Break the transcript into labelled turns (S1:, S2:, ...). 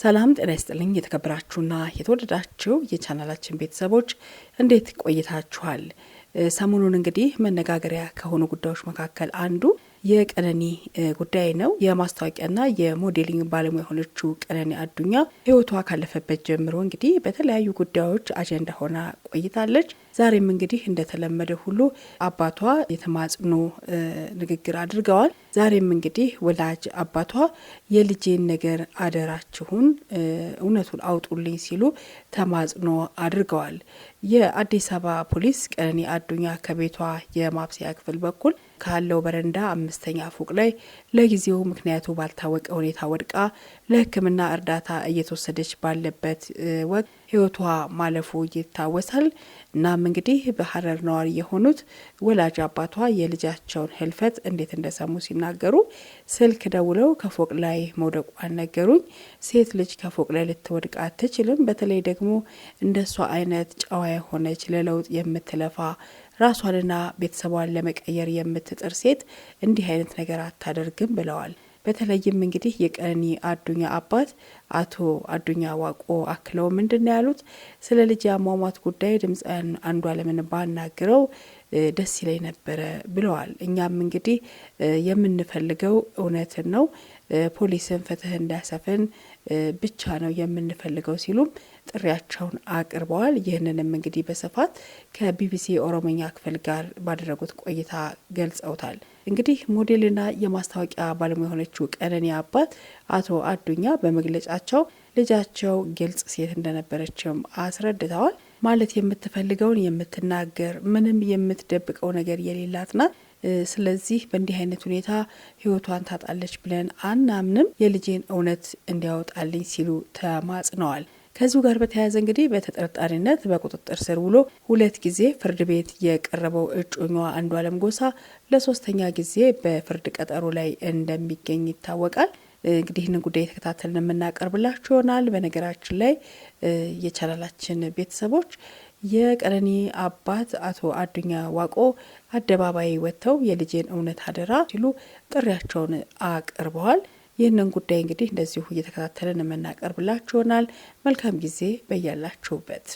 S1: ሰላም ጤና ይስጥልኝ የተከበራችሁና የተወደዳችሁ የቻናላችን ቤተሰቦች እንዴት ቆይታችኋል? ሰሞኑን እንግዲህ መነጋገሪያ ከሆኑ ጉዳዮች መካከል አንዱ የቀነኒ ጉዳይ ነው። የማስታወቂያና የሞዴሊንግ ባለሙያ የሆነችው ቀነኒ አዱኛ ህይወቷ ካለፈበት ጀምሮ እንግዲህ በተለያዩ ጉዳዮች አጀንዳ ሆና ቆይታለች። ዛሬም እንግዲህ እንደተለመደ ሁሉ አባቷ የተማጽኖ ንግግር አድርገዋል። ዛሬም እንግዲህ ወላጅ አባቷ የልጄን ነገር አደራችሁን እውነቱን አውጡልኝ ሲሉ ተማጽኖ አድርገዋል። የአዲስ አበባ ፖሊስ ቀነኒ አዱኛ ከቤቷ የማብሰያ ክፍል በኩል ካለው በረንዳ 5ኛ ፎቅ ላይ ለጊዜው ምክንያቱ ባልታወቀ ሁኔታ ወድቃ ለሕክምና እርዳታ እየተወሰደች ባለበት ወቅት ህይወቷ ማለፉ ይታወሳል። እናም እንግዲህ በሐረር ነዋሪ የሆኑት ወላጅ አባቷ የልጃቸውን ህልፈት እንዴት እንደሰሙ ሲናገሩ ስልክ ደውለው ከፎቅ ላይ መውደቋን ነገሩኝ። ሴት ልጅ ከፎቅ ላይ ልትወድቅ አትችልም። በተለይ ደግሞ እንደሷ አይነት ጨዋ የሆነች ለለውጥ የምትለፋ ራሷንና ቤተሰቧን ለመቀየር የምትጥር ሴት እንዲህ አይነት ነገር አታደርግም ብለዋል። በተለይም እንግዲህ የቀነኒ አዱኛ አባት አቶ አዱኛ ዋቆ አክለው ምንድነው ያሉት? ስለ ልጅ አሟሟት ጉዳይ ድምጻን አንዷለምን ባናግረው ደስ ይለኝ ነበረ ብለዋል። እኛም እንግዲህ የምንፈልገው እውነትን ነው፣ ፖሊስን ፍትህ እንዳሰፍን ብቻ ነው የምንፈልገው ሲሉም ጥሪያቸውን አቅርበዋል። ይህንንም እንግዲህ በስፋት ከቢቢሲ ኦሮሞኛ ክፍል ጋር ባደረጉት ቆይታ ገልጸውታል። እንግዲህ ሞዴልና የማስታወቂያ ባለሙያ የሆነችው ቀነኒ አባት አቶ አዱኛ በመግለጫቸው ልጃቸው ግልጽ ሴት እንደነበረችም አስረድተዋል። ማለት የምትፈልገውን የምትናገር ምንም የምትደብቀው ነገር የሌላት ናት። ስለዚህ በእንዲህ አይነት ሁኔታ ህይወቷን ታጣለች ብለን አናምንም፣ የልጄን እውነት እንዲያወጣልኝ ሲሉ ተማጽነዋል። ከዚሁ ጋር በተያያዘ እንግዲህ በተጠርጣሪነት በቁጥጥር ስር ውሎ 2 ጊዜ ፍርድ ቤት የቀረበው እጮኛዋ አንዷለም ጎሳ ለ3ኛ ጊዜ በፍርድ ቀጠሮ ላይ እንደሚገኝ ይታወቃል። እንግዲህ ይህንን ጉዳይ የተከታተልን የምናቀርብላችሁ ይሆናል። በነገራችን ላይ የቻናላችን ቤተሰቦች የቀነኒ አባት አቶ አዱኛ ዋቆ አደባባይ ወጥተው የልጄን እውነት አደራ ሲሉ ጥሪያቸውን አቅርበዋል። ይህንን ጉዳይ እንግዲህ እንደዚሁ እየተከታተልን የምናቀርብላችሁ ይሆናል። መልካም ጊዜ በያላችሁበት።